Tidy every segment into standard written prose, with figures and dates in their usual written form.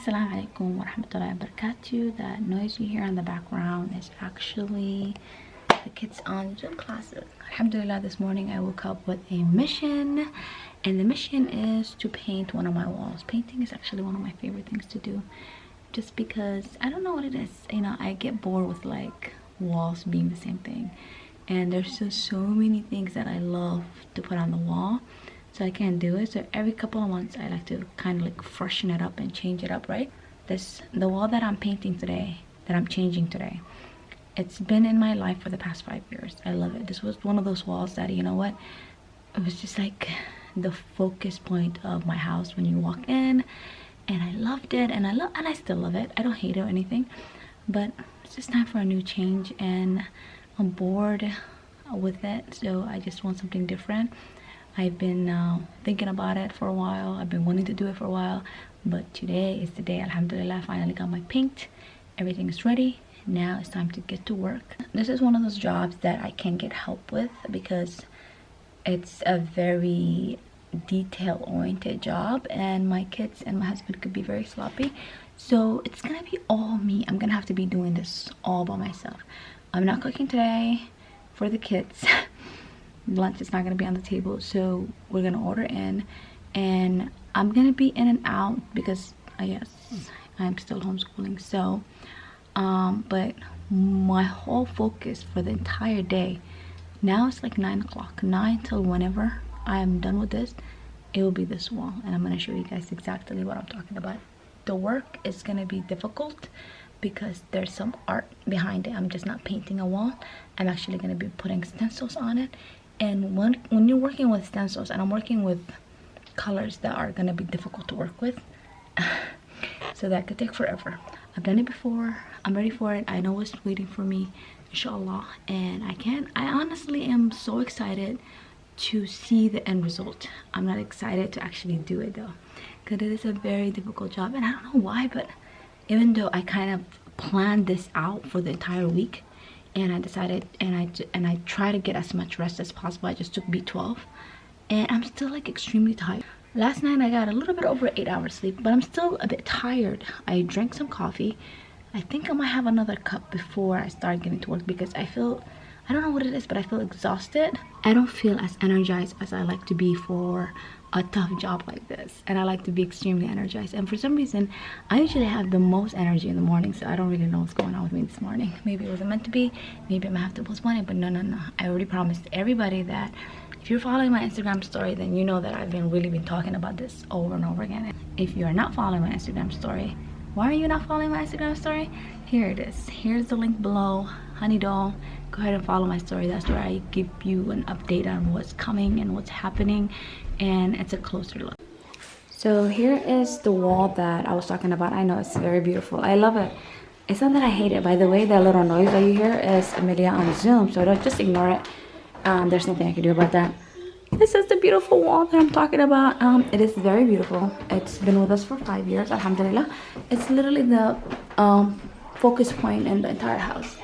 Assalamu alaikum wa rahmatullahi wa barakatuh. That noise you hear in the background is actually the kids on gym classes. Alhamdulillah, this morning I woke up with a mission, and the mission is to paint one of my walls. Painting is actually one of my favorite things to do, just because I don't know what it is, you know, I get bored with like walls being the same thing, and there's just so many things that I love to put on the wall, so I can't do it. So every couple of months I like to kind of like freshen it up and change it up, right? The wall that I'm painting today, that I'm changing today, it's been in my life for the past 5 years. I love it. This was one of those walls that, you know what, it was just like the focus point of my house when you walk in, and I loved it, and I still love it. I don't hate it or anything, but it's just time for a new change, and I'm bored with it, so I just want something different. I've been thinking about it for a while. I've been wanting to do it for a while, but today is the day. Alhamdulillah, I finally got my paint. Everything is ready. Now it's time to get to work. This is one of those jobs that I can get help with because it's a very detail-oriented job, and my kids and my husband could be very sloppy, so it's gonna be all me. I'm gonna have to be doing this all by myself. I'm not cooking today for the kids. Lunch is not gonna be on the table, so we're gonna order in, and I'm gonna be in and out because yes, I'm still homeschooling. So but my whole focus for the entire day, now it's like 9 o'clock, 9 till whenever I am done with this, it will be this wall, and I'm going to show you guys exactly what I'm talking about. The work is going to be difficult because there's some art behind it. I'm just not painting a wall. I'm actually going to be putting stencils on it, and when you're working with stencils, and I'm working with colors that are going to be difficult to work with, so that could take forever. I've done it before. I'm ready for it. I know what's waiting for me, inshallah, and I honestly am so excited to see the end result. I'm not excited to actually do it though, because it is a very difficult job, and I don't know why, but even though I kind of planned this out for the entire week, and I decided, and I try to get as much rest as possible. I just took B12, and I'm still like extremely tired. Last night I got a little bit over 8 hours sleep, but I'm still a bit tired. I drank some coffee. I think I might have another cup before I start getting to work, because I don't know what it is, but I feel exhausted. I don't feel as energized as I like to be for a tough job like this, and I like to be extremely energized, and for some reason I usually have the most energy in the morning, so I don't really know what's going on with me this morning. Maybe it wasn't meant to be, maybe I might have to postpone it, but no, I already promised everybody that if you're following my Instagram story, then you know that I've really been talking about this over and over again. If you're not following my Instagram story, why are you not following my Instagram story? Here it is. Here's the link below. Honey doll, go ahead and follow my story. That's where I give you an update on what's coming and what's happening, and it's a closer look. So here is the wall that I was talking about. I know it's very beautiful. I love it. It's not that I hate it. By the way, that little noise that you hear is Amelia on Zoom, so don't just ignore it. There's nothing I can do about that. This is the beautiful wall that I'm talking about. It is very beautiful. It's been with us for 5 years, alhamdulillah. It's literally the focus point in the entire house,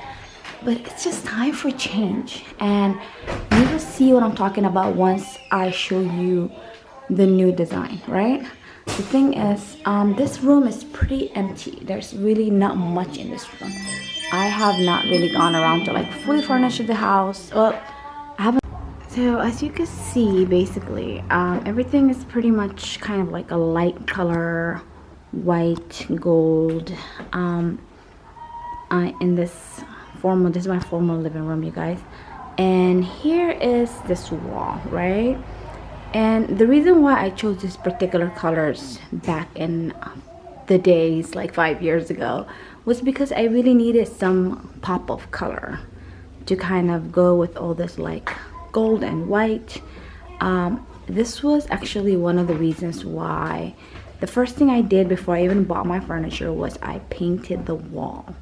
but it's just time for change, and you will see what I'm talking about once I show you the new design, right? The thing is, this room is pretty empty. There's really not much in this room. I have not really gone around to like fully furnish the house. Well, I haven't. So as you can see, basically everything is pretty much kind of like a light color, white, gold, in this is my formal living room, you guys, and here is this wall, right? And the reason why I chose these particular colors back in the days like 5 years ago was because I really needed some pop of color to kind of go with all this like gold and white. This was actually one of the reasons why the first thing I did before I even bought my furniture was I painted the wall,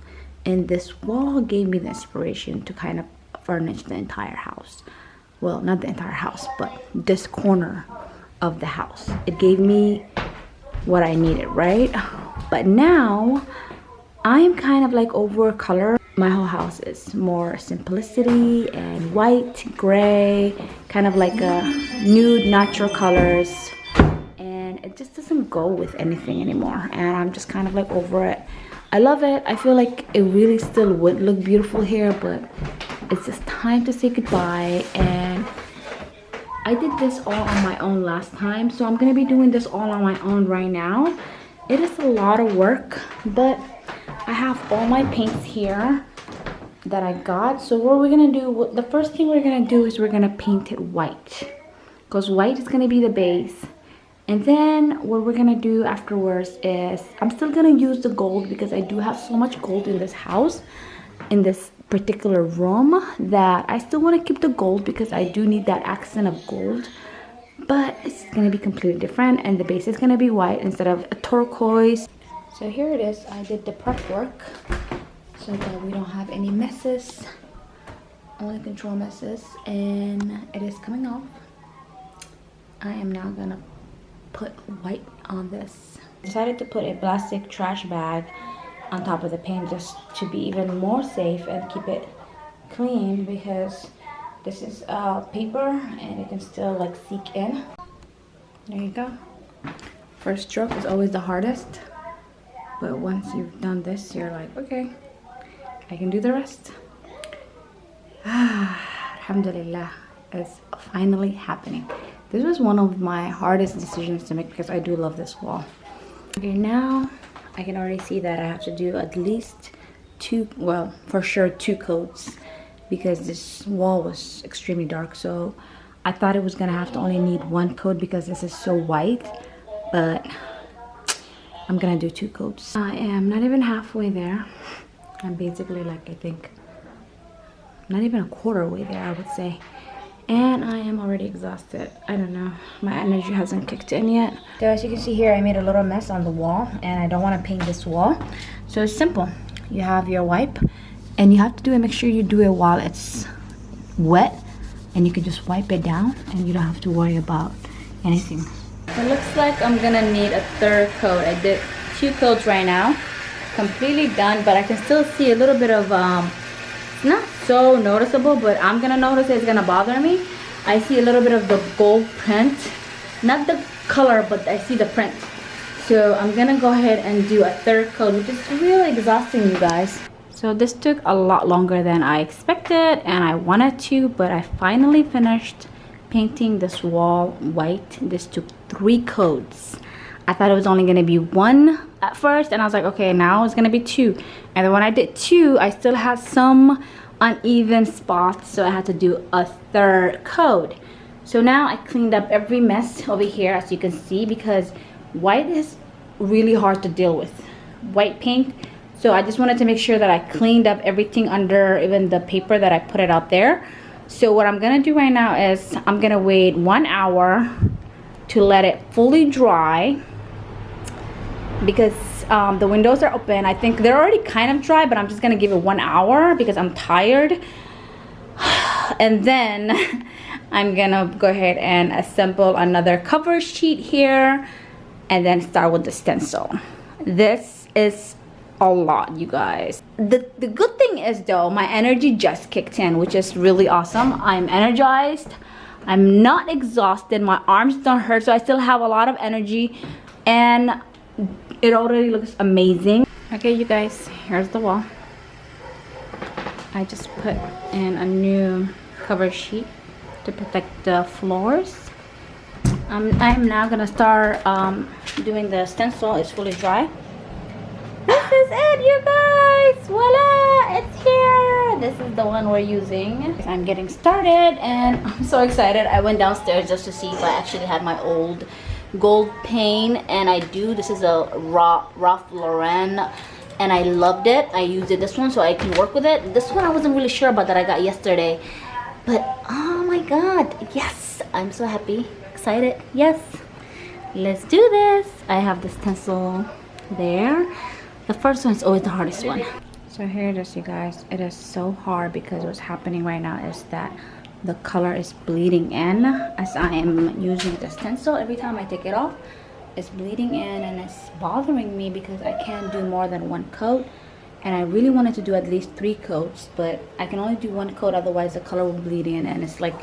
and this wall gave me the inspiration to kind of furnish the entire house. Well, not the entire house, but this corner of the house. It gave me what I needed, right? But now I'm kind of like over color. My whole house is more simplicity and white, gray, kind of like a nude natural colors, and it just doesn't go with anything anymore, and I'm just kind of like over it. I love it. I feel like it really still would look beautiful here, but it's just time to say goodbye. And I did this all on my own last time, so I'm gonna be doing this all on my own right now. It is a lot of work, but I have all my paints here that I got. So what we're gonna do, the first thing we're gonna do is we're gonna paint it white, because white is gonna be the base. And then what we're gonna do afterwards is I'm still gonna use the gold, because I do have so much gold in this house, in this particular room, that I still want to keep the gold because I do need that accent of gold, but it's gonna be completely different, and the base is gonna be white instead of a turquoise. So here it is. I did the prep work so that we don't have any messes, only control messes, and it is coming off. I am now gonna put white on this. Decided to put a plastic trash bag on top of the paint just to be even more safe and keep it clean, because this is paper and it can still like seep in. There you go. First stroke is always the hardest, but once you've done this, you're like, okay, I can do the rest. Alhamdulillah, it's finally happening. This was one of my hardest decisions to make because I do love this wall. Okay, now I can already see that I have to do at least two, well, for sure 2 coats, because this wall was extremely dark. So I thought it was gonna have to only need 1 coat because this is so white, but I'm gonna do 2 coats. I am not even halfway there. I'm basically like, I think, not even a quarter way there, I would say. And I am already exhausted. I don't know, my energy hasn't kicked in yet. So as you can see here, I made a little mess on the wall, and I don't want to paint this wall. So it's simple. You have your wipe, and you have to do it, make sure you do it while it's wet, and you can just wipe it down and you don't have to worry about anything. It looks like I'm gonna need a 3rd coat. I did 2 coats right now, completely done, but I can still see a little bit of it's not so noticeable, but I'm gonna notice it's gonna bother me. I see a little bit of the gold print, not the color, but I see the print. So I'm gonna go ahead and do a 3rd coat, which is really exhausting, you guys. So this took a lot longer than I expected and I wanted to, but I finally finished painting this wall white. This took 3 coats. I thought it was only gonna be 1 at first, and I was like, okay, now it's gonna be 2. And then when I did 2, I still had some uneven spots, so I had to do a 3rd coat. So now I cleaned up every mess over here, as you can see, because white is really hard to deal with, white paint. So I just wanted to make sure that I cleaned up everything under even the paper that I put it out there. So what I'm gonna do right now is I'm gonna wait 1 hour to let it fully dry, because the windows are open. I think they're already kind of dry, but I'm just gonna give it 1 hour because I'm tired. And then I'm gonna go ahead and assemble another cover sheet here, and then start with the stencil. This is a lot, you guys. The good thing is though, my energy just kicked in, which is really awesome. I'm energized, I'm not exhausted, my arms don't hurt, so I still have a lot of energy, and it already looks amazing. Okay, you guys, here's the wall. I just put in a new cover sheet to protect the floors. I'm now gonna start doing the stencil. It's fully dry. This is it, you guys. Voila, it's here. This is the one we're using. I'm getting started and I'm so excited. I went downstairs just to see if I actually had my old gold paint, and I do. This is a Ralph Lauren, and I loved it. I used it, this one, so I can work with it. This one I wasn't really sure about, that I got yesterday, but oh my god, yes, I'm so happy, excited. Yes, let's do this. I have the stencil there. The first one is always the hardest one. So here it is, you guys. It is so hard because what's happening right now is that the color is bleeding in as I am using the stencil. Every time I take it off, it's bleeding in, and it's bothering me because I can't do more than 1 coat, and I really wanted to do at least 3 coats, but I can only do 1 coat, otherwise the color will bleed in, and it's like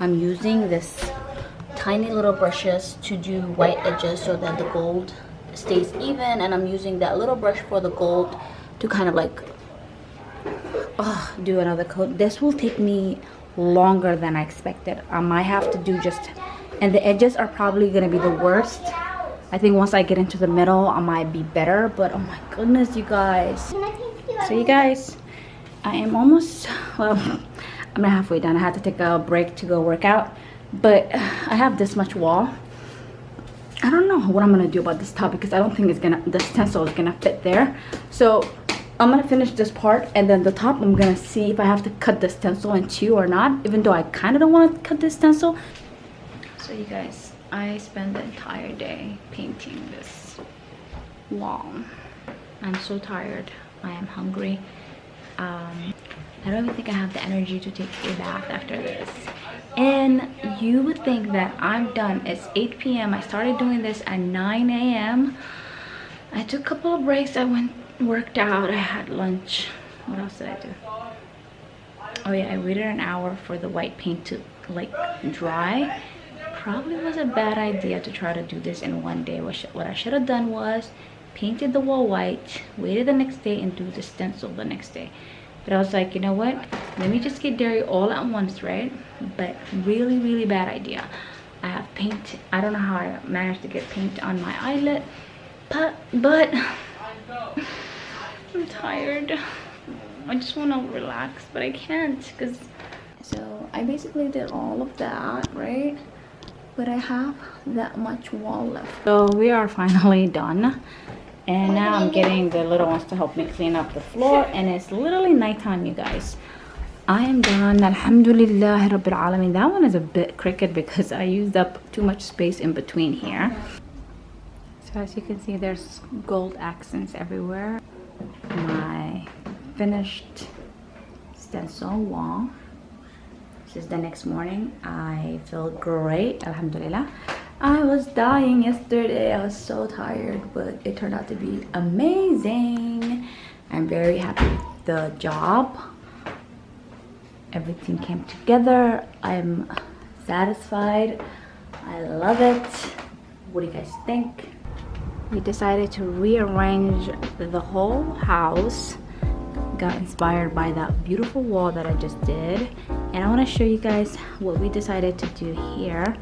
I'm using this tiny little brushes to do white edges so that the gold stays even, and I'm using that little brush for the gold to kind of like do another coat. This will take me longer than I expected. I might have to do just, and the edges are probably gonna be the worst. I think once I get into the middle I might be better, but oh my goodness, you guys. So you guys, I am almost, well, I'm not halfway done. I had to take a break to go work out, but I have this much wall. I don't know what I'm gonna do about this top because I don't think it's gonna, the stencil is gonna fit there. So I'm gonna finish this part, and then the top I'm gonna see if I have to cut the stencil in two or not, even though I kind of don't want to cut this stencil. So you guys, I spent the entire day painting this wall. I'm so tired. I am hungry. I don't even think I have the energy to take a bath after this. And you would think that I'm done. It's 8 p.m. I started doing this at 9 a.m. I took a couple of breaks. I went worked out. I had lunch. What else did I do? Oh yeah, I waited an hour for the white paint to like dry. Probably was a bad idea to try to do this in one day. What I should have done was painted the wall white, waited the next day, and do the stencil the next day. But I was like, you know what, let me just get dairy all at once, right? But really bad idea. I have paint. I don't know how I managed to get paint on my eyelid, but I'm tired. I just want to relax, but I can't because, so I basically did all of that, right? But I have that much wall left. So we are finally done, and now I'm getting the little ones to help me clean up the floor, and it's literally nighttime, you guys. I am done. Alhamdulillah Rabbil Alameen. That one is a bit crooked because I used up too much space in between here. So as you can see, there's gold accents everywhere. My finished stencil wall. This is the next morning. I feel great, alhamdulillah. I was dying yesterday. I was so tired, but it turned out to be amazing. I'm very happy with the job. Everything came together. I'm satisfied. I love it. What do you guys think? We decided to rearrange the whole house. Got inspired by that beautiful wall that I just did, and I want to show you guys what we decided to do here.